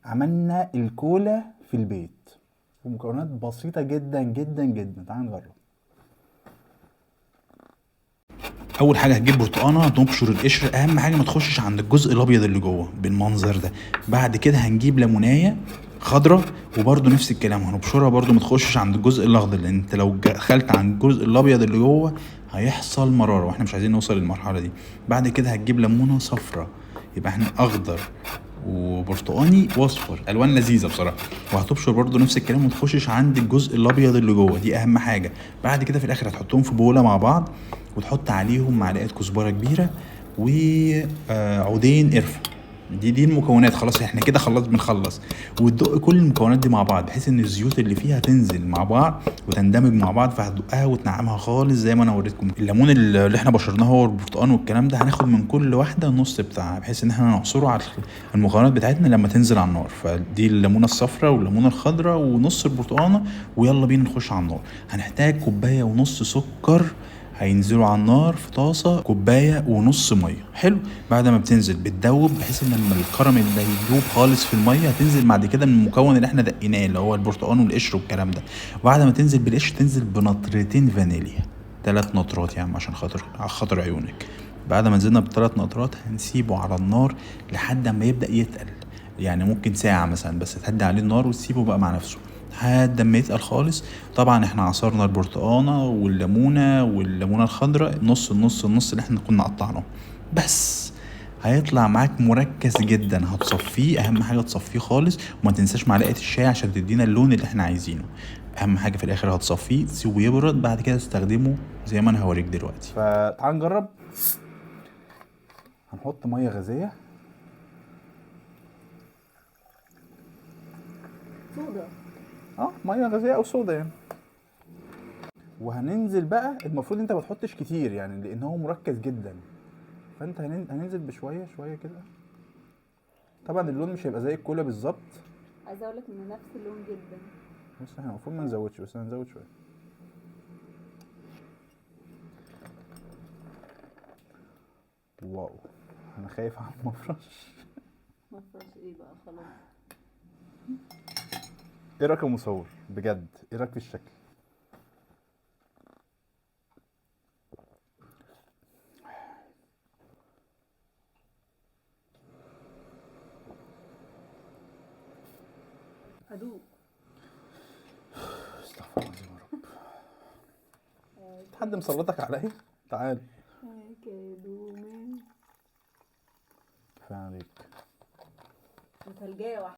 عملنا الكولا في البيت ومكونات بسيطة جدا جدا جدا. تعال نجرب. اول حاجه هتجيب برتقانه نبشر القشر، اهم حاجه ما تخشش عند الجزء الابيض اللي جوه بالمنظر ده. بعد كده هنجيب ليمونايه خضره وبرده نفس الكلام هنبشرها برده ما تخشش عند الجزء الاخضر، لان انت لو دخلت عند الجزء الابيض اللي جوه هيحصل مراره واحنا مش عايزين نوصل للمرحله دي. بعد كده هتجيب ليمونه صفرة، يبقى احنا اخضر وبرتقاني واصفر، الوان لذيذه بصراحه. وهتبشر برضو نفس الكلام وما تخشش عند الجزء الابيض اللي جوه، دي اهم حاجه. بعد كده في الاخر هتحطهم في بوله مع بعض وتحط عليهم معلقه كزبره كبيره وعودين قرفه. دي المكونات. خلاص احنا كده بنخلص. وتدق كل المكونات دي مع بعض بحيث ان الزيوت اللي فيها تنزل مع بعض وتندمج مع بعض، فهتدقها وتنعمها خالص زي ما انا وريتكم. الليمون اللي احنا بشرناه هو والبرتقال والكلام ده هناخد من كل واحده النص بتاعها بحيث ان احنا نعصره على المكونات بتاعتنا لما تنزل على النار. فدي الليمونه الصفراء والليمونه الخضراء ونص البرتقانه. ويلا بينا نخش على النار. هنحتاج كوبايه ونص سكر هينزلوا على النار في طاسه، كوبايه ونص ميه. حلو. بعد ما بتنزل بتدوب بحيث ان لما الكراميل ده يدوب خالص في الميه هتنزل بعد كده من المكون اللي احنا دقيناه اللي هو البرتقال والقشر والكلام ده. وبعد ما تنزل بالقشر تنزل بنطرتين فانيليا، 3 نطرات يعني عشان خاطر عيونك. بعد ما نزلنا ب3 نطرات هنسيبه على النار لحد ما يبدا يتقل، يعني ممكن ساعه مثلا بس تهدي عليه النار وتسيبه بقى مع نفسه لحد ما يتقل خالص. طبعا احنا عصرنا البرتقانه والليمونه الخضراء نص النص النص اللي احنا كنا قطعناه بس. هيطلع معاك مركز جدا. هتصفيه، اهم حاجه تصفيه خالص وما تنساش معلقه الشاي عشان تدينا اللون اللي احنا عايزينه. اهم حاجه في الاخر هتصفيه تسيبه يبرد، بعد كده تستخدمه زي ما انا هوريك دلوقتي. فتعال نجرب. هنحط ميه غازيه، صودا. ميه غازيه او صودا يعني. وهننزل بقى، المفروض انت ما تحطش كتير يعني لان هو مركز جدا، فانت هننزل بشويه شويه كده. طبعا اللون مش هيبقى زي الكولا بالظبط. عايزه اقول لك ان نفس اللون جدا. بس احنا المفروض ما نزودش، بس هنزود شويه. واو، انا خايف على المفرش. مفرش ايه بقى؟ خلاص. ايه رايك يا مصور بجد؟ ايه رايك في الشكل؟ هدوء. استغفر الله العظيم يا رب. حد مسلطك عليا؟ تعال. كادومين كفايه عليك. وثلجية واحدة.